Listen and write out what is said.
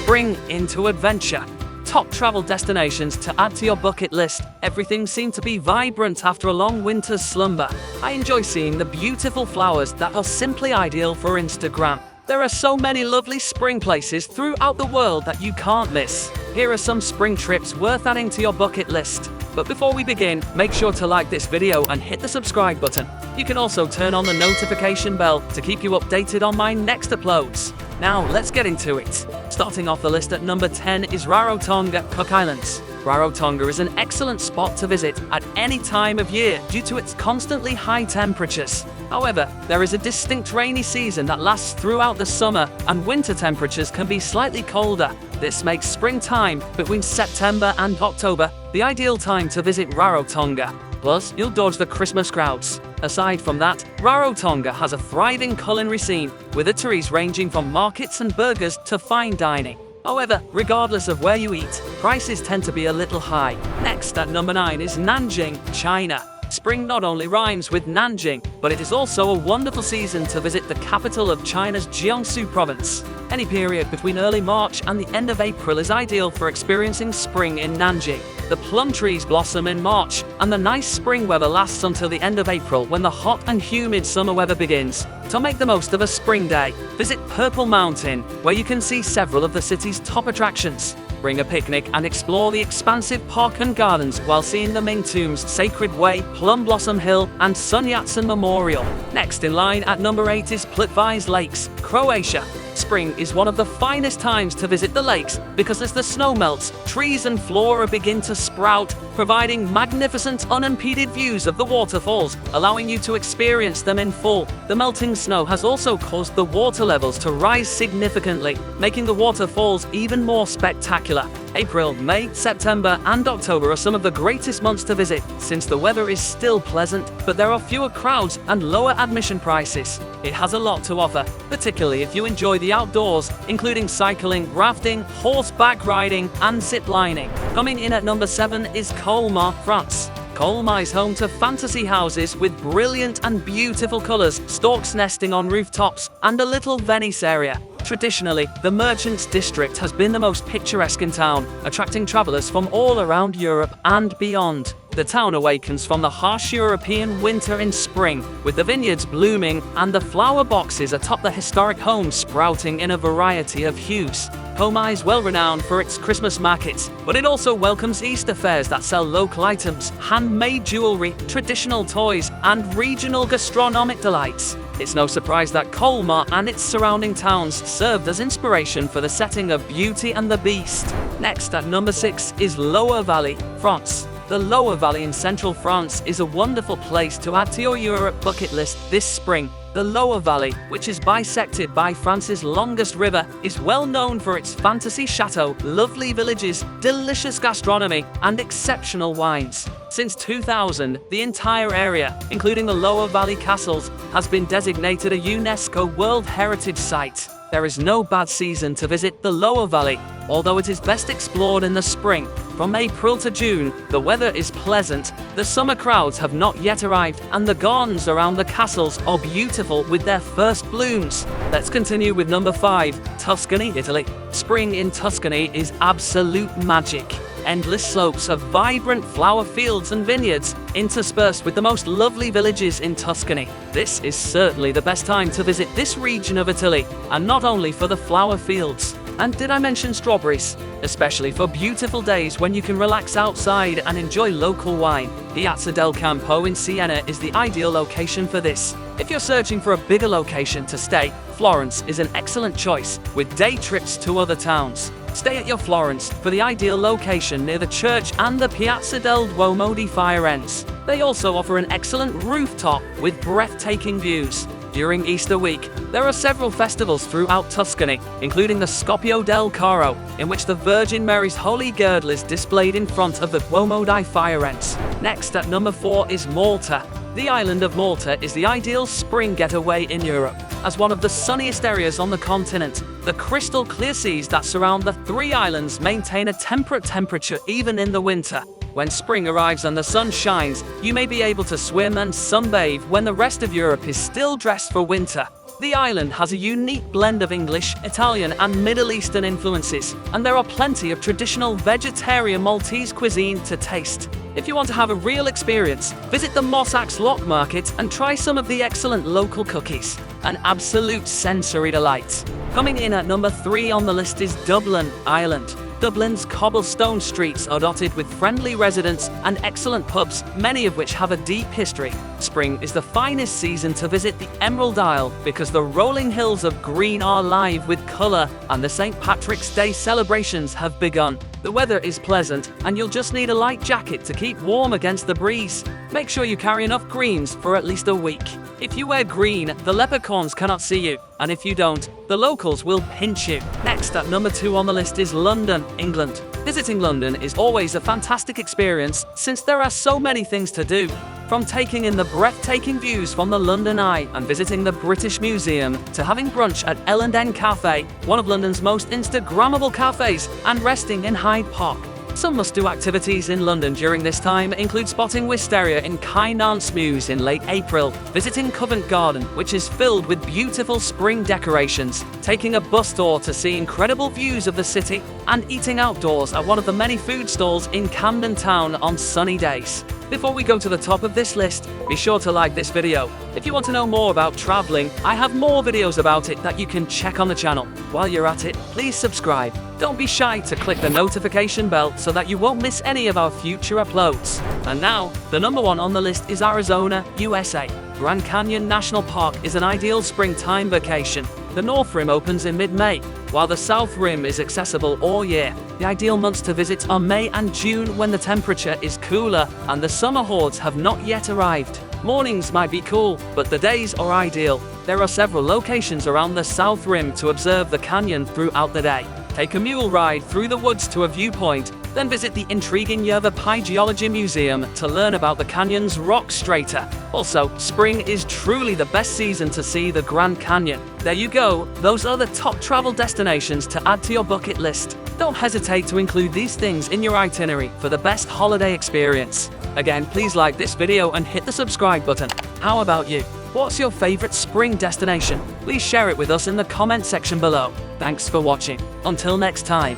spring into adventure. Top travel destinations to add to your bucket list. Everything seemed to be vibrant after a long winter's slumber. I enjoy seeing the beautiful flowers that are simply ideal for Instagram. There are so many lovely spring places throughout the world that you can't miss. Here are some spring trips worth adding to your bucket list. But before we begin, make sure to like this video and hit the subscribe button. You can also turn on the notification bell to keep you updated on my next uploads. Now let's get into it. Starting off the list at number 10 is Rarotonga, Cook Islands. Rarotonga is an excellent spot to visit at any time of year due to its constantly high temperatures. However, there is a distinct rainy season that lasts throughout the summer, and winter temperatures can be slightly colder. This makes springtime between September and October the ideal time to visit Rarotonga. Plus, you'll dodge the Christmas crowds. Aside from that, Rarotonga has a thriving culinary scene, with eateries ranging from markets and burgers to fine dining. However, regardless of where you eat, prices tend to be a little high. Next at number 9 is Nanjing, China. Spring not only rhymes with Nanjing, but it is also a wonderful season to visit the capital of China's Jiangsu province. Any period between early March and the end of April is ideal for experiencing spring in Nanjing. The plum trees blossom in March, and the nice spring weather lasts until the end of April when the hot and humid summer weather begins. To make the most of a spring day, visit Purple Mountain, where you can see several of the city's top attractions. Bring a picnic and explore the expansive park and gardens while seeing the Ming Tombs, Sacred Way, Plum Blossom Hill, and Sun Yat-sen Memorial. Next in line at number 8 is Pliviz Lakes, Croatia. Spring is one of the finest times to visit the lakes because as the snow melts, trees and flora begin to sprout, providing magnificent unimpeded views of the waterfalls, allowing you to experience them in full. The melting snow has also caused the water levels to rise significantly, making the waterfalls even more spectacular. April, May, September, and October are some of the greatest months to visit since the weather is still pleasant, but there are fewer crowds and lower admission prices. It has a lot to offer, particularly if you enjoy the outdoors, including cycling, rafting, horseback riding, and zip lining. Coming in at number 7 is Colma, France. Colma is home to fantasy houses with brilliant and beautiful colors, storks nesting on rooftops, and a little Venice area. Traditionally, the Merchants District has been the most picturesque in town, attracting travelers from all around Europe and beyond. The town awakens from the harsh European winter in spring, with the vineyards blooming and the flower boxes atop the historic homes sprouting in a variety of hues. Colma is well renowned for its Christmas markets, but it also welcomes Easter fairs that sell local items, handmade jewelry, traditional toys, and regional gastronomic delights. It's no surprise that Colma and its surrounding towns served as inspiration for the setting of Beauty and the Beast. Next at number 6 is Loire Valley, France. The Loire Valley in central France is a wonderful place to add to your Europe bucket list this spring. The Loire Valley, which is bisected by France's longest river, is well known for its fantasy chateau, lovely villages, delicious gastronomy, and exceptional wines. Since 2000, the entire area, including the Loire Valley castles, has been designated a UNESCO World Heritage Site. There is no bad season to visit the Loire Valley, although it is best explored in the spring. From April to June, the weather is pleasant, the summer crowds have not yet arrived, and the gardens around the castles are beautiful with their first blooms. Let's continue with number 5, Tuscany, Italy. Spring in Tuscany is absolute magic. Endless slopes of vibrant flower fields and vineyards, interspersed with the most lovely villages in Tuscany. This is certainly the best time to visit this region of Italy, and not only for the flower fields. And did I mention strawberries? Especially for beautiful days when you can relax outside and enjoy local wine. Piazza del Campo in Siena is the ideal location for this. If you're searching for a bigger location to stay, Florence is an excellent choice, with day trips to other towns. Stay at your Florence for the ideal location near the church and the Piazza del Duomo di Firenze. They also offer an excellent rooftop with breathtaking views. During Easter week, there are several festivals throughout Tuscany, including the Scoppio del Carro, in which the Virgin Mary's Holy Girdle is displayed in front of the Duomo di Firenze. Next at number 4 is Malta. The island of Malta is the ideal spring getaway in Europe. As one of the sunniest areas on the continent, the crystal clear seas that surround the 3 islands maintain a temperate temperature even in the winter. When spring arrives and the sun shines, you may be able to swim and sunbathe when the rest of Europe is still dressed for winter. The island has a unique blend of English, Italian, and Middle Eastern influences, and there are plenty of traditional vegetarian Maltese cuisine to taste. If you want to have a real experience, visit the Moss Axe Lock Market and try some of the excellent local cookies. An absolute sensory delight. Coming in at number 3 on the list is Dublin Island. Dublin's cobblestone streets are dotted with friendly residents and excellent pubs, many of which have a deep history. Spring is the finest season to visit the Emerald Isle because the rolling hills of green are alive with colour and the St. Patrick's Day celebrations have begun. The weather is pleasant and you'll just need a light jacket to keep warm against the breeze. Make sure you carry enough greens for at least a week. If you wear green, the leprechauns cannot see you, and if you don't, the locals will pinch you. Next at number 2 on the list is London, England. Visiting London is always a fantastic experience since there are so many things to do. From taking in the breathtaking views from the London Eye and visiting the British Museum to having brunch at L&N Cafe, one of London's most Instagrammable cafes, and resting in Hyde Park. Some must-do activities in London during this time include spotting wisteria in Kynance Mews in late April, visiting Covent Garden, which is filled with beautiful spring decorations, taking a bus tour to see incredible views of the city, and eating outdoors at one of the many food stalls in Camden Town on sunny days. Before we go to the top of this list, be sure to like this video. If you want to know more about traveling, I have more videos about it that you can check on the channel. While you're at it, please subscribe. Don't be shy to click the notification bell so that you won't miss any of our future uploads. And now, the number 1 on the list is Arizona, USA. Grand Canyon National Park is an ideal springtime vacation. The North Rim opens in mid-May, while the South Rim is accessible all year. The ideal months to visit are May and June when the temperature is cooler and the summer hordes have not yet arrived. Mornings might be cool, but the days are ideal. There are several locations around the South Rim to observe the canyon throughout the day. Take a mule ride through the woods to a viewpoint, then visit the intriguing Yerva Geology Museum to learn about the canyon's rock strata. Also, spring is truly the best season to see the Grand Canyon. There you go, those are the top travel destinations to add to your bucket list. Don't hesitate to include these things in your itinerary for the best holiday experience. Again, please like this video and hit the subscribe button. How about you? What's your favorite spring destination? Please share it with us in the comment section below. Thanks for watching. Until next time.